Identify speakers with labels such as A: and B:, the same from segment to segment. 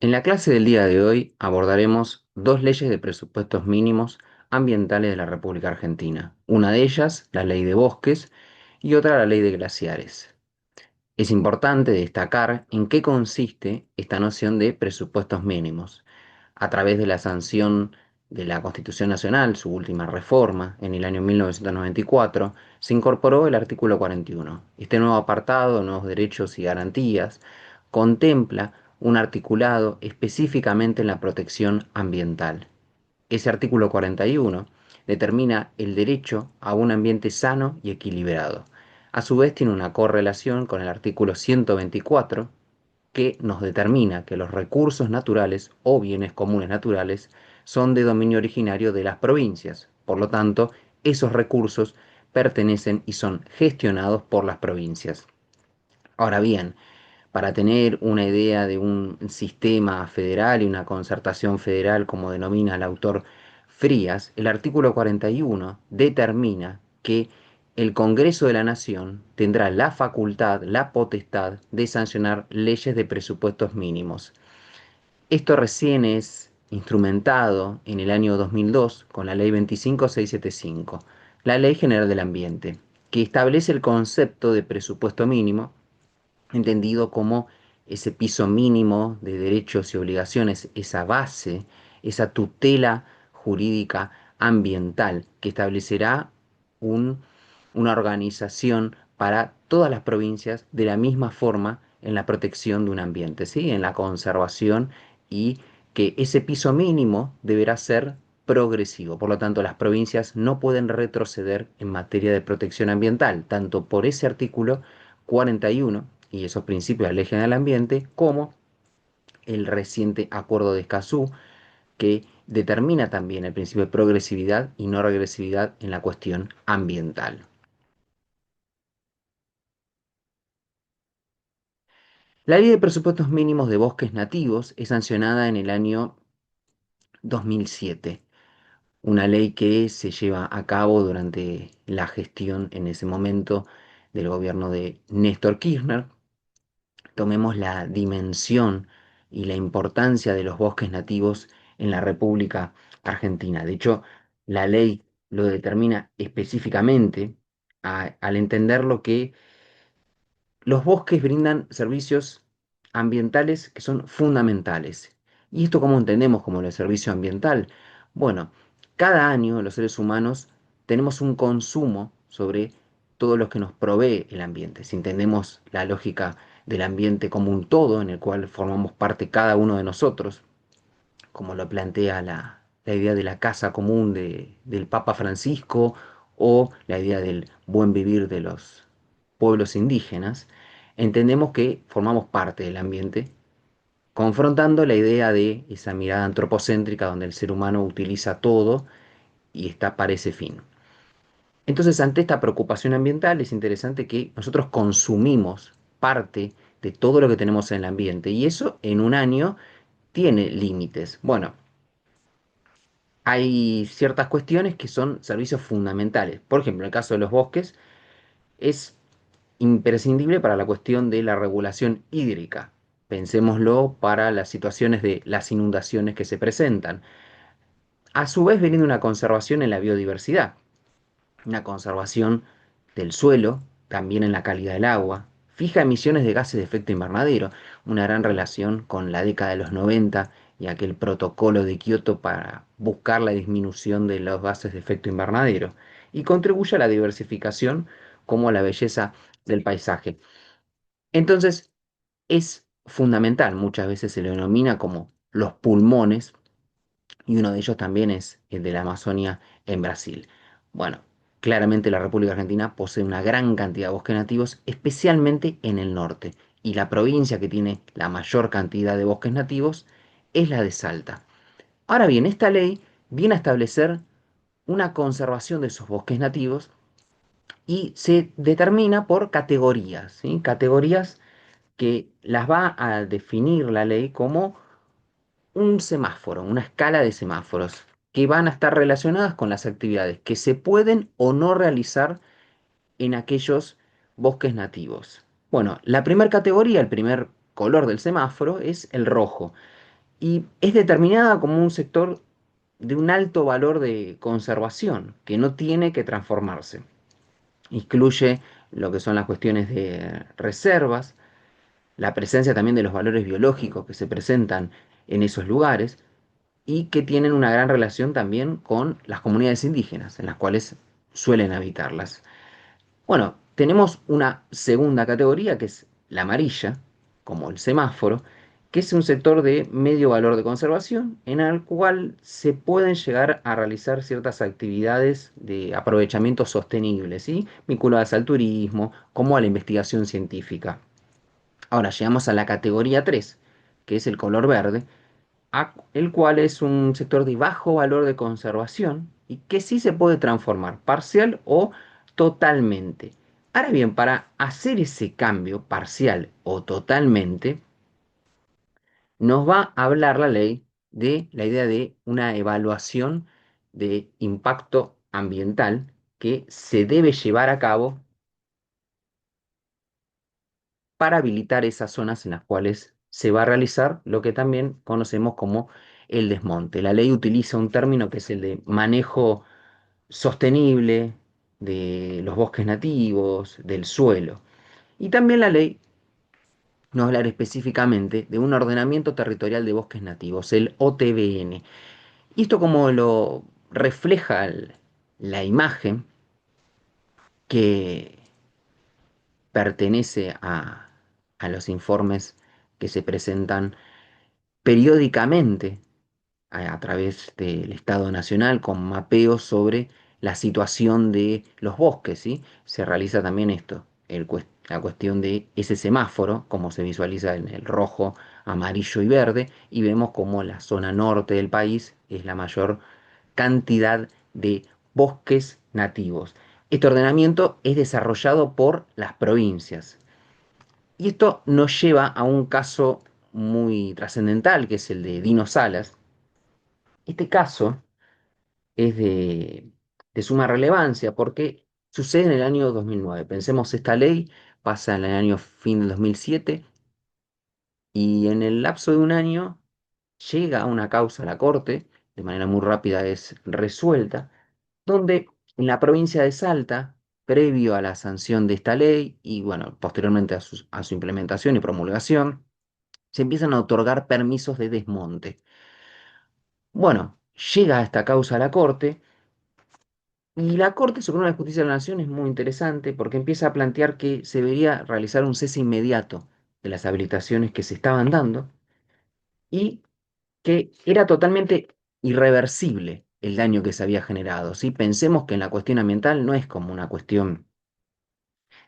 A: En la clase del día de hoy abordaremos dos leyes de presupuestos mínimos ambientales de la República Argentina. Una de ellas, la Ley de Bosques, y otra, la Ley de Glaciares. Es importante destacar en qué consiste esta noción de presupuestos mínimos. A través de la sanción de la Constitución Nacional, su última reforma, en el año 1994, se incorporó el artículo 41. Este nuevo apartado, nuevos derechos y garantías, contempla un articulado específicamente en la protección ambiental. Ese artículo 41 determina el derecho a un ambiente sano y equilibrado. A su vez tiene una correlación con el artículo 124 que nos determina que los recursos naturales o bienes comunes naturales son de dominio originario de las provincias. Por lo tanto, esos recursos pertenecen y son gestionados por las provincias. Ahora bien, para tener una idea de un sistema federal y una concertación federal, como denomina el autor Frías, el artículo 41 determina que el Congreso de la Nación tendrá la facultad, la potestad de sancionar leyes de presupuestos mínimos. Esto recién es instrumentado en el año 2002 con la Ley 25675, la Ley General del Ambiente, que establece el concepto de presupuesto mínimo entendido como ese piso mínimo de derechos y obligaciones, esa base, esa tutela jurídica ambiental que establecerá un- una organización para todas las provincias de la misma forma en la protección de un ambiente, ¿sí? En la conservación y que ese piso mínimo deberá ser progresivo. Por lo tanto, las provincias no pueden retroceder en materia de protección ambiental, tanto por ese artículo 41 y esos principios de la Ley General del Ambiente, como el reciente Acuerdo de Escazú, que determina también el principio de progresividad y no regresividad en la cuestión ambiental. La Ley de Presupuestos Mínimos de Bosques Nativos es sancionada en el año 2007, una ley que se lleva a cabo durante la gestión en ese momento del gobierno de Néstor Kirchner. Tomemos la dimensión y la importancia de los bosques nativos en la República Argentina. De hecho, la ley lo determina específicamente al entender lo que los bosques brindan servicios ambientales que son fundamentales. ¿Y esto cómo entendemos como el servicio ambiental? Bueno, cada año los seres humanos tenemos un consumo sobre todo lo que nos provee el ambiente. Si entendemos la lógica del ambiente como un todo en el cual formamos parte cada uno de nosotros, como lo plantea la idea de la casa común del Papa Francisco o la idea del buen vivir de los pueblos indígenas, entendemos que formamos parte del ambiente, confrontando la idea de esa mirada antropocéntrica donde el ser humano utiliza todo y está para ese fin. Entonces, ante esta preocupación ambiental, es interesante que nosotros consumimos parte de todo lo que tenemos en el ambiente y eso en un año tiene límites. Bueno, hay ciertas cuestiones que son servicios fundamentales. Por ejemplo, en el caso de los bosques, es imprescindible para la cuestión de la regulación hídrica. Pensémoslo para las situaciones de las inundaciones que se presentan. A su vez, viene una conservación en la biodiversidad, una conservación del suelo, también en la calidad del agua, fija emisiones de gases de efecto invernadero, una gran relación con la década de los 90 y aquel protocolo de Kioto para buscar la disminución de los gases de efecto invernadero, y contribuye a la diversificación como a la belleza del paisaje. Entonces, es fundamental, muchas veces se lo denomina como los pulmones y uno de ellos también es el de la Amazonia en Brasil. Bueno, claramente la República Argentina posee una gran cantidad de bosques nativos, especialmente en el norte, y la provincia que tiene la mayor cantidad de bosques nativos es la de Salta. Ahora bien, esta ley viene a establecer una conservación de esos bosques nativos y se determina por categorías, ¿sí? Categorías que las va a definir la ley como un semáforo, una escala de semáforos que van a estar relacionadas con las actividades que se pueden o no realizar en aquellos bosques nativos. Bueno, la primera categoría, el primer color del semáforo es el rojo. y es determinada como un sector de un alto valor de conservación, que no tiene que transformarse. Incluye lo que son las cuestiones de reservas, la presencia también de los valores biológicos que se presentan en esos lugares y que tienen una gran relación también con las comunidades indígenas, en las cuales suelen habitarlas. Bueno, tenemos una segunda categoría que es la amarilla, como el semáforo, que es un sector de medio valor de conservación en el cual se pueden llegar a realizar ciertas actividades de aprovechamiento sostenible, ¿sí? Vinculadas al turismo, como a la investigación científica. Ahora llegamos a la categoría 3, que es el color verde, el cual es un sector de bajo valor de conservación y que sí se puede transformar parcial o totalmente. Ahora bien, para hacer ese cambio parcial o totalmente, nos va a hablar la ley de la idea de una evaluación de impacto ambiental que se debe llevar a cabo para habilitar esas zonas en las cuales se va a realizar lo que también conocemos como el desmonte. La ley utiliza un término que es el de manejo sostenible de los bosques nativos, del suelo. Y también la ley nos habla específicamente de un ordenamiento territorial de bosques nativos, el OTBN. Y esto como lo refleja la imagen que pertenece a los informes que se presentan periódicamente a través del Estado Nacional con mapeos sobre la situación de los bosques, ¿sí? Se realiza también esto, la cuestión de ese semáforo, como se visualiza en el rojo, amarillo y verde, y vemos como la zona norte del país es la mayor cantidad de bosques nativos. Este ordenamiento es desarrollado por las provincias. Y esto nos lleva a un caso muy trascendental, que es el de Dino Salas. Este caso es de suma relevancia porque sucede en el año 2009. Pensemos, esta ley pasa en el año fin del 2007 y en el lapso de un año llega a una causa a la Corte, de manera muy rápida es resuelta, donde en la provincia de Salta, previo a la sanción de esta ley y bueno, posteriormente a su implementación y promulgación, se empiezan a otorgar permisos de desmonte. Bueno, llega esta causa a la Corte y la Corte Suprema de Justicia de la Nación es muy interesante porque empieza a plantear que se debería realizar un cese inmediato de las habilitaciones que se estaban dando y que era totalmente irreversible el daño que se había generado, ¿sí? Pensemos que en la cuestión ambiental no es como una cuestión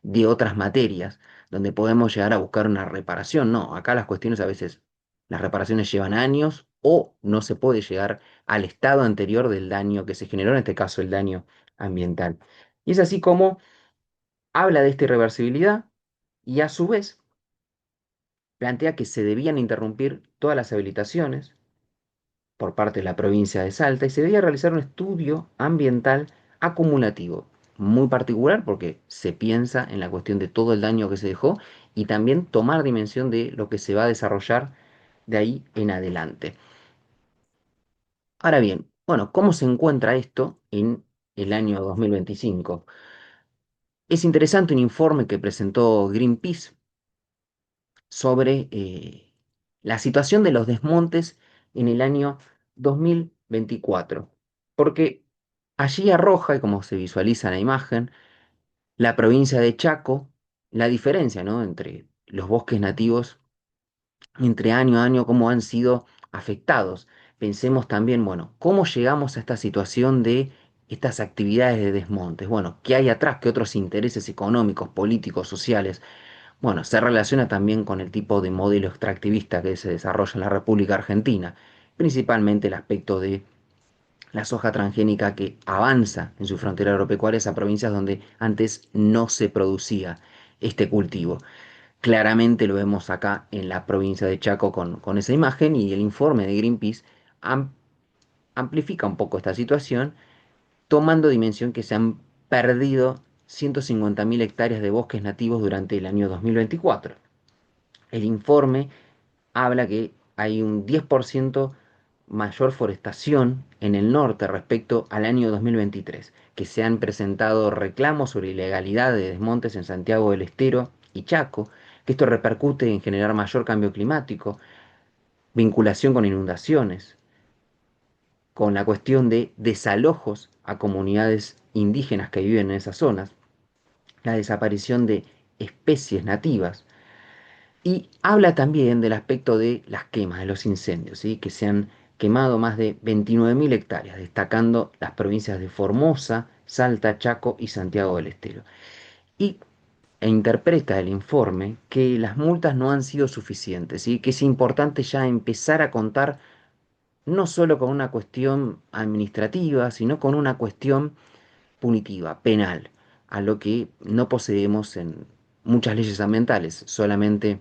A: de otras materias, donde podemos llegar a buscar una reparación. No, acá las cuestiones a veces, las reparaciones llevan años o no se puede llegar al estado anterior del daño que se generó, en este caso el daño ambiental. Y es así como habla de esta irreversibilidad y a su vez plantea que se debían interrumpir todas las habilitaciones por parte de la provincia de Salta y se debía realizar un estudio ambiental acumulativo, muy particular porque se piensa en la cuestión de todo el daño que se dejó y también tomar dimensión de lo que se va a desarrollar de ahí en adelante. Ahora bien, bueno, ¿cómo se encuentra esto en el año 2025? Es interesante un informe que presentó Greenpeace sobre la situación de los desmontes en el año 2024, porque allí arroja, y como se visualiza en la imagen, la provincia de Chaco, la diferencia, ¿no?, entre los bosques nativos, entre año a año, cómo han sido afectados. Pensemos también, bueno, cómo llegamos a esta situación de estas actividades de desmontes. Bueno, ¿qué hay atrás? ¿Qué otros intereses económicos, políticos, sociales? Bueno, se relaciona también con el tipo de modelo extractivista que se desarrolla en la República Argentina, principalmente el aspecto de la soja transgénica que avanza en su frontera agropecuaria a provincias donde antes no se producía este cultivo. Claramente lo vemos acá en la provincia de Chaco con esa imagen y el informe de Greenpeace am- amplifica un poco esta situación, tomando dimensión que se han perdido 150.000 hectáreas de bosques nativos durante el año 2024. El informe habla que hay un 10% mayor forestación en el norte respecto al año 2023, que se han presentado reclamos sobre ilegalidad de desmontes en Santiago del Estero y Chaco, que esto repercute en generar mayor cambio climático, vinculación con inundaciones, con la cuestión de desalojos a comunidades indígenas que viven en esas zonas, la desaparición de especies nativas. Y habla también del aspecto de las quemas, de los incendios, ¿sí? Que se han quemado más de 29.000 hectáreas, destacando las provincias de Formosa, Salta, Chaco y Santiago del Estero. Y interpreta el informe que las multas no han sido suficientes, ¿sí? Que es importante ya empezar a contar no solo con una cuestión administrativa, sino con una cuestión punitiva, penal, a lo que no poseemos en muchas leyes ambientales, solamente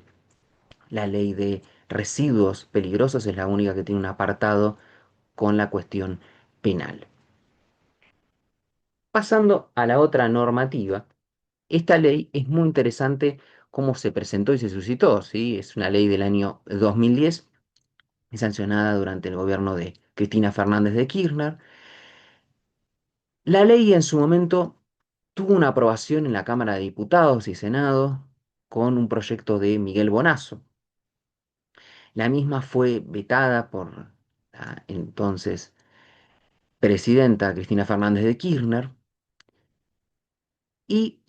A: la ley de residuos peligrosos es la única que tiene un apartado con la cuestión penal. Pasando a la otra normativa, esta ley es muy interesante cómo se presentó y se suscitó, ¿sí? Es una ley del año 2010, es sancionada durante el gobierno de Cristina Fernández de Kirchner. La ley en su momento tuvo una aprobación en la Cámara de Diputados y Senado con un proyecto de Miguel Bonazo. La misma fue vetada por la entonces presidenta Cristina Fernández de Kirchner y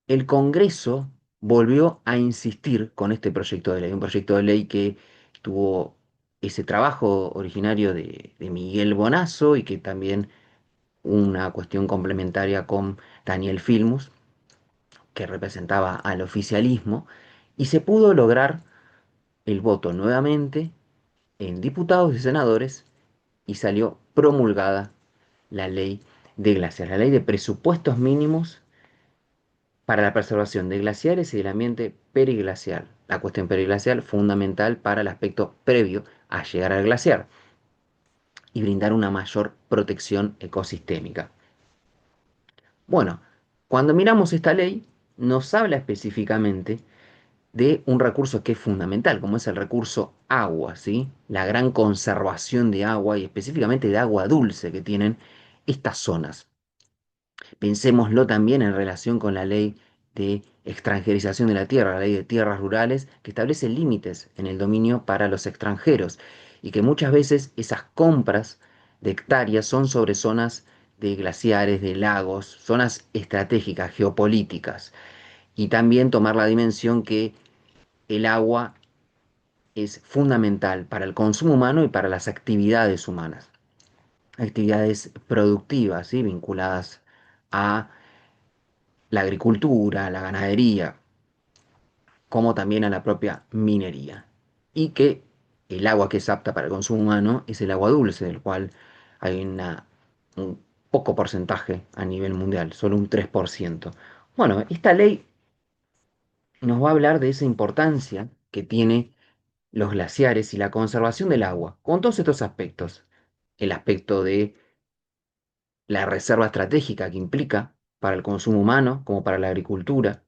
A: el Congreso volvió a insistir con este proyecto de ley, un proyecto de ley que tuvo ese trabajo originario de Miguel Bonazo y que también una cuestión complementaria con Daniel Filmus, que representaba al oficialismo, y se pudo lograr el voto nuevamente en diputados y senadores y salió promulgada la ley de glaciares, la ley de presupuestos mínimos para la preservación de glaciares y del ambiente periglacial. La cuestión periglacial fundamental para el aspecto previo a llegar al glaciar y brindar una mayor protección ecosistémica. Bueno, cuando miramos esta ley, nos habla específicamente de un recurso que es fundamental, como es el recurso agua, ¿sí? La gran conservación de agua y específicamente de agua dulce que tienen estas zonas. Pensémoslo también en relación con la ley de extranjerización de la tierra, la ley de tierras rurales, que establece límites en el dominio para los extranjeros y que muchas veces esas compras de hectáreas son sobre zonas de glaciares, de lagos, zonas estratégicas, geopolíticas, y también tomar la dimensión que el agua es fundamental para el consumo humano y para las actividades humanas, actividades productivas, ¿sí? Vinculadas a la agricultura, la ganadería, como también a la propia minería. Y que el agua que es apta para el consumo humano es el agua dulce, del cual hay un poco porcentaje a nivel mundial, solo un 3%. Bueno, esta ley nos va a hablar de esa importancia que tiene los glaciares y la conservación del agua, con todos estos aspectos. El aspecto de la reserva estratégica que implica para el consumo humano, como para la agricultura,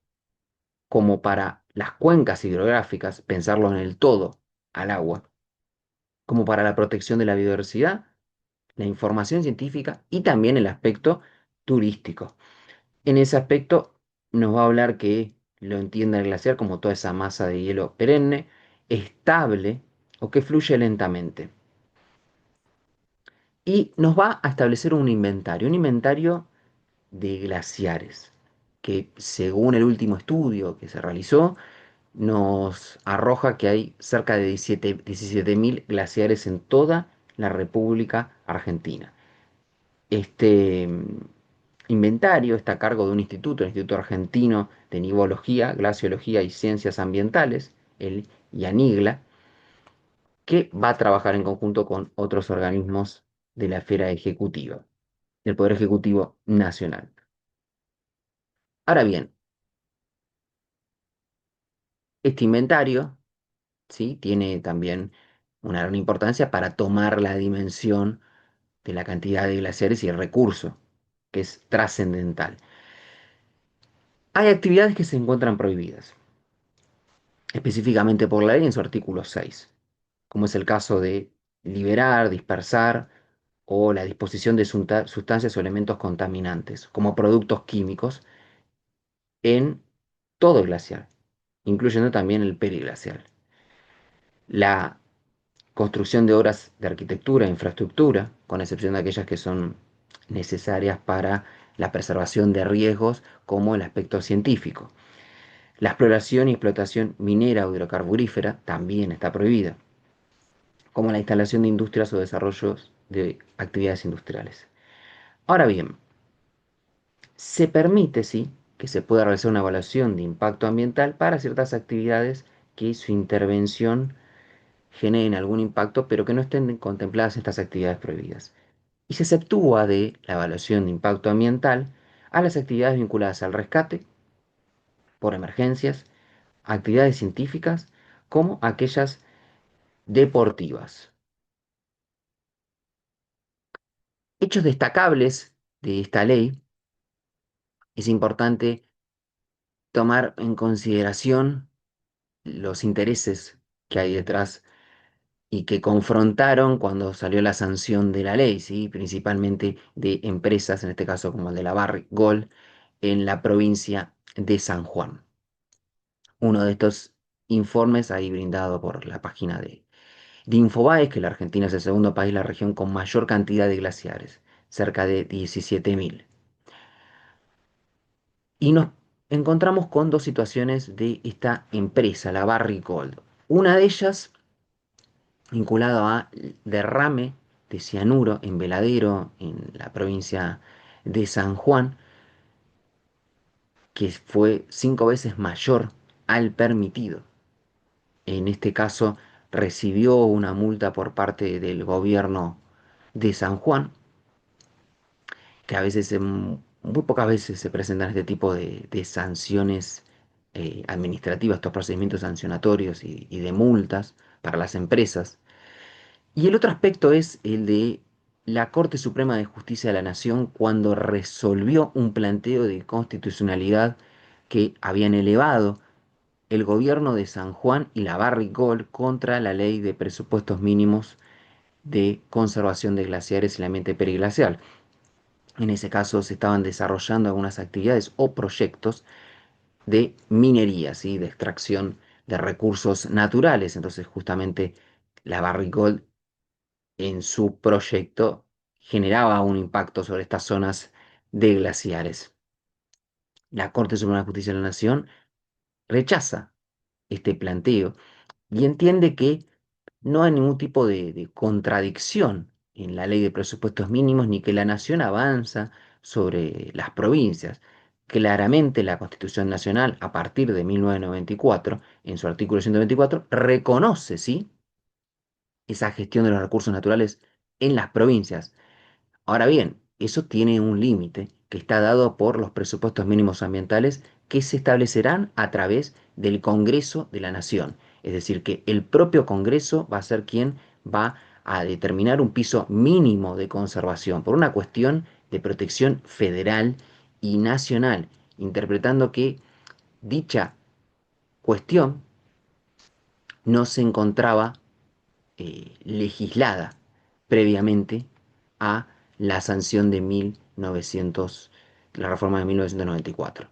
A: como para las cuencas hidrográficas, pensarlo en el todo al agua, como para la protección de la biodiversidad, la información científica y también el aspecto turístico. En ese aspecto nos va a hablar que lo entienda el glaciar como toda esa masa de hielo perenne, estable o que fluye lentamente. Y nos va a establecer un inventario de glaciares, que según el último estudio que se realizó, nos arroja que hay cerca de 17.000 glaciares en toda la República Argentina. Este inventario está a cargo de un instituto, el Instituto Argentino de Nivología, Glaciología y Ciencias Ambientales, el IANIGLA, que va a trabajar en conjunto con otros organismos de la esfera ejecutiva, del Poder Ejecutivo Nacional. Ahora bien, este inventario, ¿sí? Tiene también una gran importancia para tomar la dimensión de la cantidad de glaciares y el recurso, que es trascendental. Hay actividades que se encuentran prohibidas, específicamente por la ley en su artículo 6. como es el caso de liberar, dispersar o la disposición de sustancias o elementos contaminantes, como productos químicos, en todo el glaciar, incluyendo también el periglacial. La construcción de obras de arquitectura e infraestructura, con excepción de aquellas que son necesarias para la preservación de riesgos, como el aspecto científico. La exploración y explotación minera o hidrocarburífera también está prohibida, como la instalación de industrias o desarrollos de actividades industriales. Ahora bien, se permite, sí, que se pueda realizar una evaluación de impacto ambiental para ciertas actividades que su intervención generen algún impacto, pero que no estén contempladas estas actividades prohibidas. Y se exceptúa de la evaluación de impacto ambiental a las actividades vinculadas al rescate por emergencias, actividades científicas, como aquellas deportivas. Hechos destacables de esta ley, es importante tomar en consideración los intereses que hay detrás y que confrontaron cuando salió la sanción de la ley, ¿sí? Principalmente de empresas, en este caso como el de la Barrick Gold, en la provincia de San Juan. Uno de estos informes ahí brindado por la página de Infobae es que la Argentina es el segundo país de la región con mayor cantidad de glaciares, cerca de 17.000. Y nos encontramos con dos situaciones de esta empresa, la Barrick Gold. Una de ellas vinculado a derrame de cianuro en Veladero, en la provincia de San Juan, que fue 5 veces mayor al permitido. En este caso, recibió una multa por parte del gobierno de San Juan, que a veces, muy pocas veces se presentan este tipo de sanciones administrativas, estos procedimientos sancionatorios y de multas para las empresas. Y el otro aspecto es el de la Corte Suprema de Justicia de la Nación cuando resolvió un planteo de constitucionalidad que habían elevado el gobierno de San Juan y la Barrick Gold contra la ley de presupuestos mínimos de conservación de glaciares y el ambiente periglacial. En ese caso se estaban desarrollando algunas actividades o proyectos de minería, ¿sí? De extracción de recursos naturales. Entonces justamente la Barrick Gold en su proyecto generaba un impacto sobre estas zonas de glaciares. La Corte Suprema de Justicia de la Nación rechaza este planteo y entiende que no hay ningún tipo de contradicción en la ley de presupuestos mínimos ni que la nación avanza sobre las provincias. Claramente la Constitución Nacional, a partir de 1994, en su artículo 124, reconoce, ¿sí?, esa gestión de los recursos naturales en las provincias. Ahora bien, eso tiene un límite que está dado por los presupuestos mínimos ambientales que se establecerán a través del Congreso de la Nación. Es decir, que el propio Congreso va a ser quien va a determinar un piso mínimo de conservación por una cuestión de protección federal y nacional, interpretando que dicha cuestión no se encontraba legislada previamente a la sanción de 1900, la reforma de 1994.